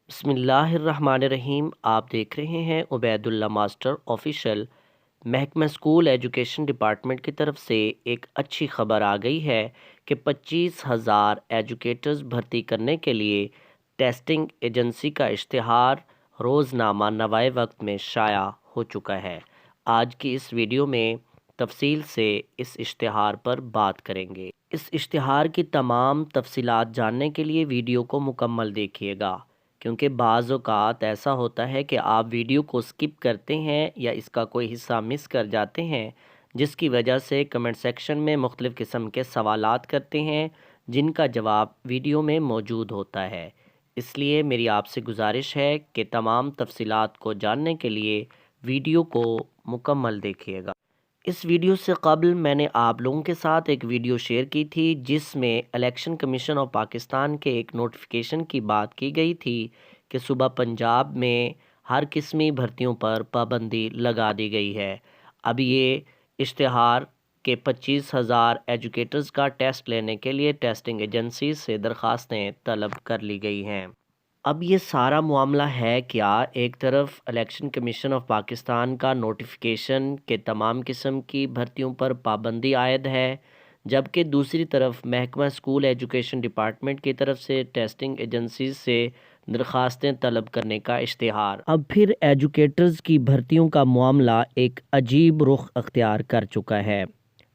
بسم اللہ الرحمن الرحیم۔ آپ دیکھ رہے ہیں عبید اللہ ماسٹر آفیشیل۔ محکمہ اسکول ایجوکیشن ڈپارٹمنٹ کی طرف سے ایک اچھی خبر آ گئی ہے کہ 25,000 ایجوکیٹرز بھرتی کرنے کے لیے ٹیسٹنگ ایجنسی کا اشتہار روزنامہ نوائے وقت میں شائع ہو چکا ہے۔ آج کی اس ویڈیو میں تفصیل سے اس اشتہار پر بات کریں گے۔ اس اشتہار کی تمام تفصیلات جاننے کے لیے ویڈیو کو مکمل دیکھیے گا، کیونکہ بعض اوقات ایسا ہوتا ہے کہ آپ ویڈیو کو سکپ کرتے ہیں یا اس کا کوئی حصہ مس کر جاتے ہیں، جس کی وجہ سے کمنٹ سیکشن میں مختلف قسم کے سوالات کرتے ہیں جن کا جواب ویڈیو میں موجود ہوتا ہے۔ اس لیے میری آپ سے گزارش ہے کہ تمام تفصیلات کو جاننے کے لیے ویڈیو کو مکمل دیکھیے گا۔ اس ویڈیو سے قبل میں نے آپ لوگوں کے ساتھ ایک ویڈیو شیئر کی تھی جس میں الیکشن کمیشن آف پاکستان کے ایک نوٹیفیکیشن کی بات کی گئی تھی کہ صوبہ پنجاب میں ہر قسمی بھرتیوں پر پابندی لگا دی گئی ہے۔ اب یہ اشتہار کہ 25,000 ایجوکیٹرز کا ٹیسٹ لینے کے لیے ٹیسٹنگ ایجنسی سے درخواستیں طلب کر لی گئی ہیں۔ اب یہ سارا معاملہ ہے کیا؟ ایک طرف الیکشن کمیشن آف پاکستان کا نوٹیفیکیشن کہ تمام قسم کی بھرتیوں پر پابندی عائد ہے، جبکہ دوسری طرف محکمہ اسکول ایجوکیشن ڈپارٹمنٹ کی طرف سے ٹیسٹنگ ایجنسیز سے درخواستیں طلب کرنے کا اشتہار۔ اب پھر ایجوکیٹرز کی بھرتیوں کا معاملہ ایک عجیب رخ اختیار کر چکا ہے۔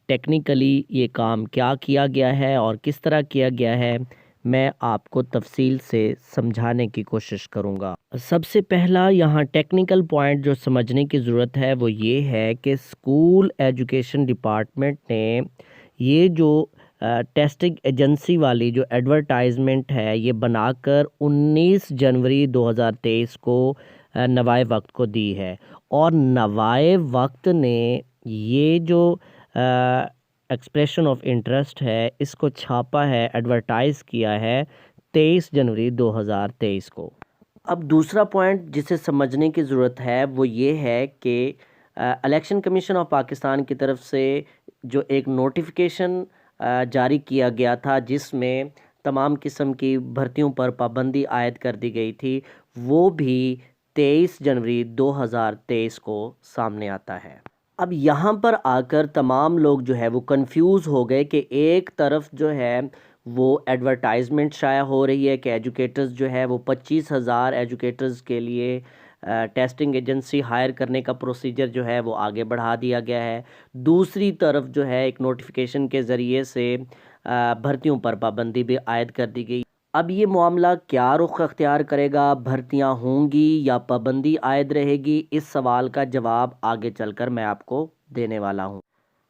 ٹیکنیکلی یہ کام کیا گیا ہے اور کس طرح کیا گیا ہے، میں آپ کو تفصیل سے سمجھانے کی کوشش کروں گا۔ سب سے پہلا یہاں ٹیکنیکل پوائنٹ جو سمجھنے کی ضرورت ہے وہ یہ ہے کہ اسکول ایجوکیشن ڈپارٹمنٹ نے یہ جو ٹیسٹنگ ایجنسی والی جو ایڈورٹائزمنٹ ہے یہ بنا کر 19 جنوری 2023 کو نوائے وقت کو دی ہے، اور نوائے وقت نے یہ جو ایکسپریشن آف انٹرسٹ ہے اس کو چھاپا ہے، ایڈورٹائز کیا ہے 23 جنوری 2023 کو۔ اب دوسرا پوائنٹ جسے سمجھنے کی ضرورت ہے وہ یہ ہے کہ الیکشن کمیشن آف پاکستان کی طرف سے جو ایک نوٹیفیکیشن جاری کیا گیا تھا جس میں تمام قسم کی بھرتیوں پر پابندی عائد کر دی گئی تھی، وہ بھی 23 جنوری 2023 کو سامنے آتا ہے۔ اب یہاں پر آ کر تمام لوگ جو ہے وہ کنفیوز ہو گئے کہ ایک طرف جو ہے وہ ایڈورٹائزمنٹ شائع ہو رہی ہے کہ ایجوکیٹرز جو ہے وہ 25,000 ایجوکیٹرز کے لیے ٹیسٹنگ ایجنسی ہائر کرنے کا پروسیجر جو ہے وہ آگے بڑھا دیا گیا ہے، دوسری طرف جو ہے ایک نوٹیفیکیشن کے ذریعے سے بھرتیوں پر پابندی بھی عائد کر دی گئی۔ اب یہ معاملہ کیا رخ اختیار کرے گا؟ بھرتیاں ہوں گی یا پابندی عائد رہے گی؟ اس سوال کا جواب آگے چل کر میں آپ کو دینے والا ہوں۔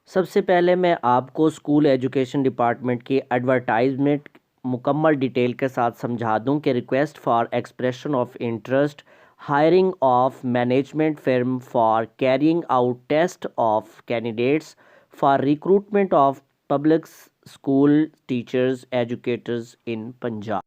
سب سے پہلے میں آپ کو اسکول ایجوکیشن ڈپارٹمنٹ کی ایڈورٹائزمنٹ مکمل ڈیٹیل کے ساتھ سمجھا دوں کہ request for expression of interest hiring of management firm for carrying out test of candidates for recruitment of public school teachers educators in Punjab.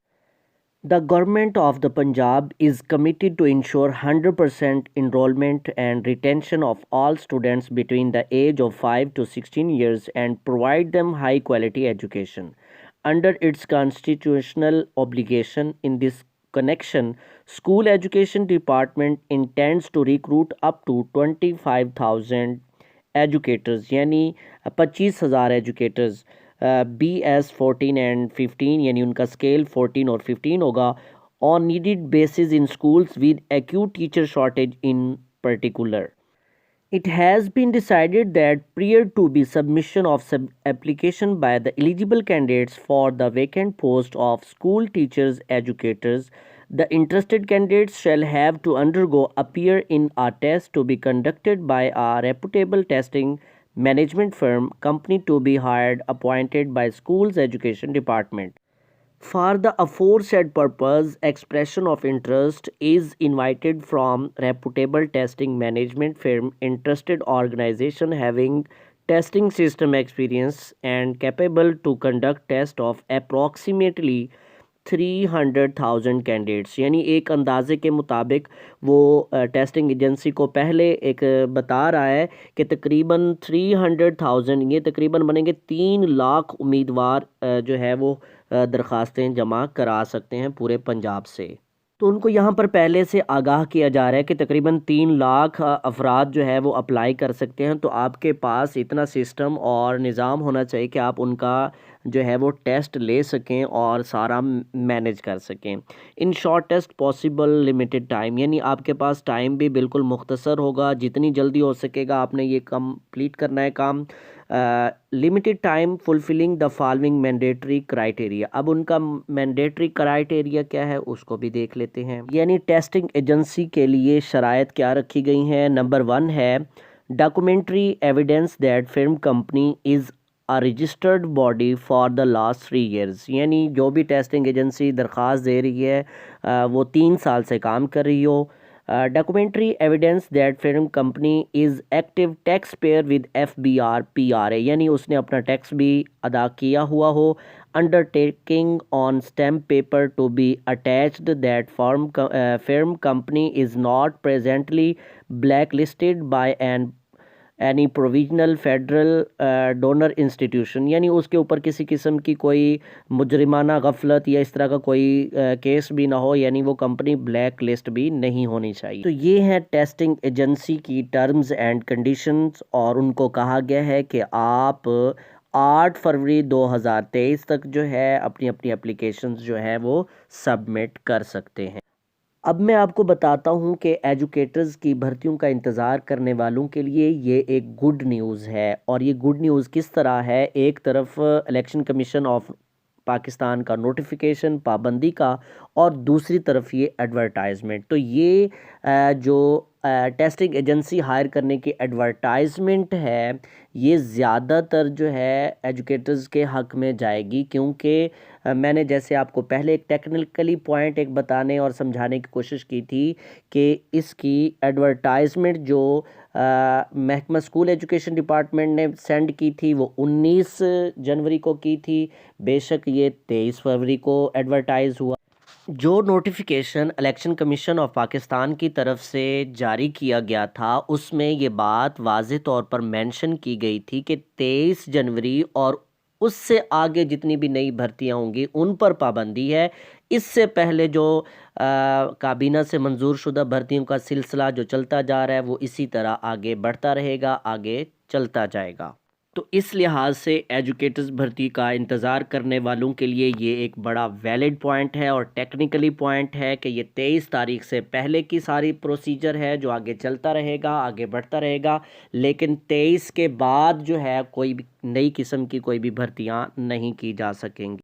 The government of the Punjab is committed to ensure 100% enrollment and retention of all students between the age of 5 to 16 years and provide them high quality education. Under its constitutional obligation in this connection, School Education Department intends to recruit up to 25,000 educators یعنی 25,000 educators B S 14 and 15 یعنی ان کا scale 14 اور 15 ہوگا on needed basis in schools with acute teacher shortage in particular. It has been decided that prior to the submission of application by the eligible candidates for the vacant post of school teachers educators, the interested candidates shall have to undergo appear in a test to be conducted by a reputable testing management firm company to be hired appointed by schools education department. For the aforesaid purpose, expression of interest is invited from reputable testing management firm, interested organization having testing system experience and capable to conduct test of approximately 300,000 candidates, یعنی ایک اندازے کے مطابق وہ testing agency کو پہلے ایک بتا رہا ہے کہ تقریباً 300,000 یہ تقریباً بنیں گے 3 لاکھ امیدوار جو ہے وہ درخواستیں جمع کرا سکتے ہیں پورے پنجاب سے۔ تو ان کو یہاں پر پہلے سے آگاہ کیا جا رہا ہے کہ تقریباً 3 لاکھ افراد جو ہے وہ اپلائی کر سکتے ہیں، تو آپ کے پاس اتنا سسٹم اور نظام ہونا چاہیے کہ آپ ان کا جو ہے وہ ٹیسٹ لے سکیں اور سارا مینیج کر سکیں۔ In short test possible limited time, یعنی آپ کے پاس ٹائم بھی بالکل مختصر ہوگا، جتنی جلدی ہو سکے گا آپ نے یہ کمپلیٹ کرنا ہے کام۔ Limited time fulfilling the following mandatory criteria, اب ان کا مینڈیٹری کرائٹیریا کیا ہے اس کو بھی دیکھ لیتے ہیں، یعنی ٹیسٹنگ ایجنسی کے لیے شرائط کیا رکھی گئی ہیں۔ نمبر 1 ہے documentary evidence that film company is a registered body for the last 3 years، یعنی جو بھی ٹیسٹنگ ایجنسی درخواست دے رہی ہے وہ 3 سال سے کام کر رہی ہو۔ Documentary evidence that film company is active tax payer with FBR/PRA، یعنی اس نے اپنا ٹیکس بھی ادا کیا ہوا ہو۔ Undertaking on stamp paper to be attached that film company is not presently blacklisted by any provincial federal donor institution, یعنی اس کے اوپر کسی قسم کی کوئی مجرمانہ غفلت یا اس طرح کا کوئی کیس بھی نہ ہو، یعنی وہ کمپنی بلیک لسٹ بھی نہیں ہونی چاہیے۔ تو یہ ہے ٹیسٹنگ ایجنسی کی ٹرمز اینڈ کنڈیشنز، اور ان کو کہا گیا ہے کہ آپ 8 فروری 2023 تک جو ہے اپنی اپلیکیشنز جو ہے وہ سبمٹ کر سکتے ہیں۔ اب میں آپ کو بتاتا ہوں کہ ایجوکیٹرز کی بھرتیوں کا انتظار کرنے والوں کے لیے یہ ایک گڈ نیوز ہے، اور یہ گڈ نیوز کس طرح ہے۔ ایک طرف الیکشن کمیشن آف پاکستان کا نوٹیفیکیشن پابندی کا، اور دوسری طرف یہ ایڈورٹائزمنٹ۔ تو یہ جو ٹیسٹنگ ایجنسی ہائر کرنے کی ایڈورٹائزمنٹ ہے یہ زیادہ تر جو ہے ایجوکیٹرز کے حق میں جائے گی، کیونکہ میں نے جیسے آپ کو پہلے ایک ٹیکنیکلی پوائنٹ ایک بتانے اور سمجھانے کی کوشش کی تھی کہ اس کی ایڈورٹائزمنٹ جو محکمہ اسکول ایجوکیشن ڈپارٹمنٹ نے سینڈ کی تھی وہ 19 جنوری کو کی تھی، بے شک یہ 23 فروری کو ایڈورٹائز ہوا۔ جو notification election commission of Pakistan کی طرف سے جاری کیا گیا تھا اس میں یہ بات واضح طور پر مینشن کی گئی تھی کہ 23 جنوری اور اس سے آگے جتنی بھی نئی بھرتیاں ہوں گی ان پر پابندی ہے۔ اس سے پہلے جو کابینہ سے منظور شدہ بھرتیوں کا سلسلہ جو چلتا جا رہا ہے وہ اسی طرح آگے بڑھتا رہے گا، آگے چلتا جائے گا۔ تو اس لحاظ سے ایجوکیٹرز بھرتی کا انتظار کرنے والوں کے لیے یہ ایک بڑا ویلڈ پوائنٹ ہے اور ٹیکنیکلی پوائنٹ ہے کہ یہ 23 تاریخ سے پہلے کی ساری پروسیجر ہے جو آگے چلتا رہے گا، آگے بڑھتا رہے گا، لیکن 23 کے بعد جو ہے کوئی بھی نئی قسم کی کوئی بھی بھرتیاں نہیں کی جا سکیں گی۔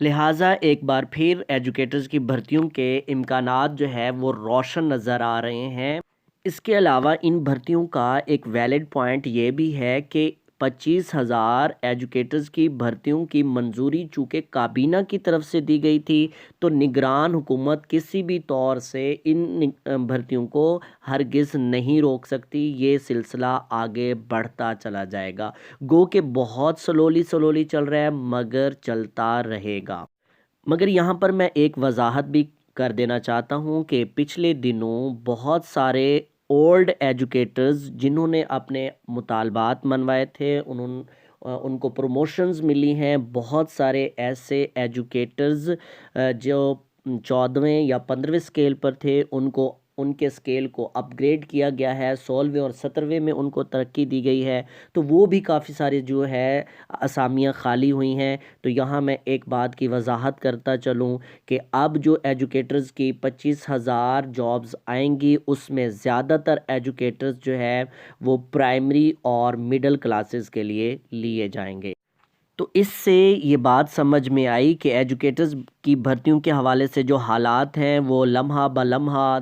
لہٰذا ایک بار پھر ایجوکیٹرز کی بھرتیوں کے امکانات جو ہے وہ روشن نظر آ رہے ہیں۔ اس کے علاوہ ان بھرتیوں کا ایک ویلڈ پوائنٹ یہ بھی ہے کہ 25,000 ایجوکیٹرز کی بھرتیوں کی منظوری چونکہ کابینہ کی طرف سے دی گئی تھی، تو نگران حکومت کسی بھی طور سے ان بھرتیوں کو ہرگز نہیں روک سکتی، یہ سلسلہ آگے بڑھتا چلا جائے گا، گو کہ بہت سلولی چل رہا ہے مگر چلتا رہے گا۔ مگر یہاں پر میں ایک وضاحت بھی کر دینا چاہتا ہوں کہ پچھلے دنوں بہت سارے اولڈ ایجوکیٹرز جنہوں نے اپنے مطالبات منوائے تھے ان کو پروموشنز ملی ہیں، بہت سارے ایسے ایجوکیٹرز جو 14ویں یا 15ویں اسکیل پر تھے ان کے اسکیل کو اپ گریڈ کیا گیا ہے، 16ویں اور 17ویں میں ان کو ترقی دی گئی ہے، تو وہ بھی کافی سارے جو ہے اسامیاں خالی ہوئی ہیں۔ تو یہاں میں ایک بات کی وضاحت کرتا چلوں کہ اب جو ایجوکیٹرز کی 25,000 جابز آئیں گی اس میں زیادہ تر ایجوکیٹرز جو ہے وہ پرائمری اور مڈل کلاسز کے لیے جائیں گے۔ تو اس سے یہ بات سمجھ میں آئی کہ ایجوکیٹرز کی بھرتیوں کے حوالے سے جو حالات ہیں وہ لمحہ بلمحہ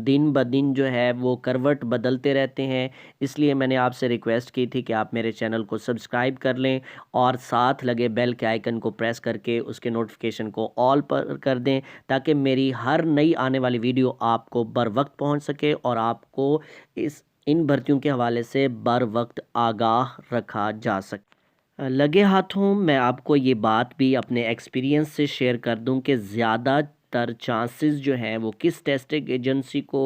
دن بدن جو ہے وہ کروٹ بدلتے رہتے ہیں، اس لیے میں نے آپ سے ریکویسٹ کی تھی کہ آپ میرے چینل کو سبسکرائب کر لیں اور ساتھ لگے بیل کے آئیکن کو پریس کر کے اس کے نوٹیفیکیشن کو آل پر کر دیں تاکہ میری ہر نئی آنے والی ویڈیو آپ کو بر وقت پہنچ سکے اور آپ کو ان بھرتیوں کے حوالے سے بر وقت آگاہ رکھا جا سکے۔ لگے ہاتھوں میں آپ کو یہ بات بھی اپنے ایکسپیرینس سے شیئر کر دوں کہ زیادہ تر چانسز جو ہیں وہ کس ٹیسٹنگ ایجنسی کو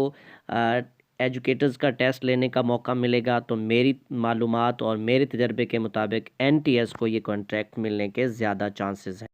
ایجوکیٹرز کا ٹیسٹ لینے کا موقع ملے گا، تو میری معلومات اور میرے تجربے کے مطابق NTS کو یہ کانٹریکٹ ملنے کے زیادہ چانسز ہیں۔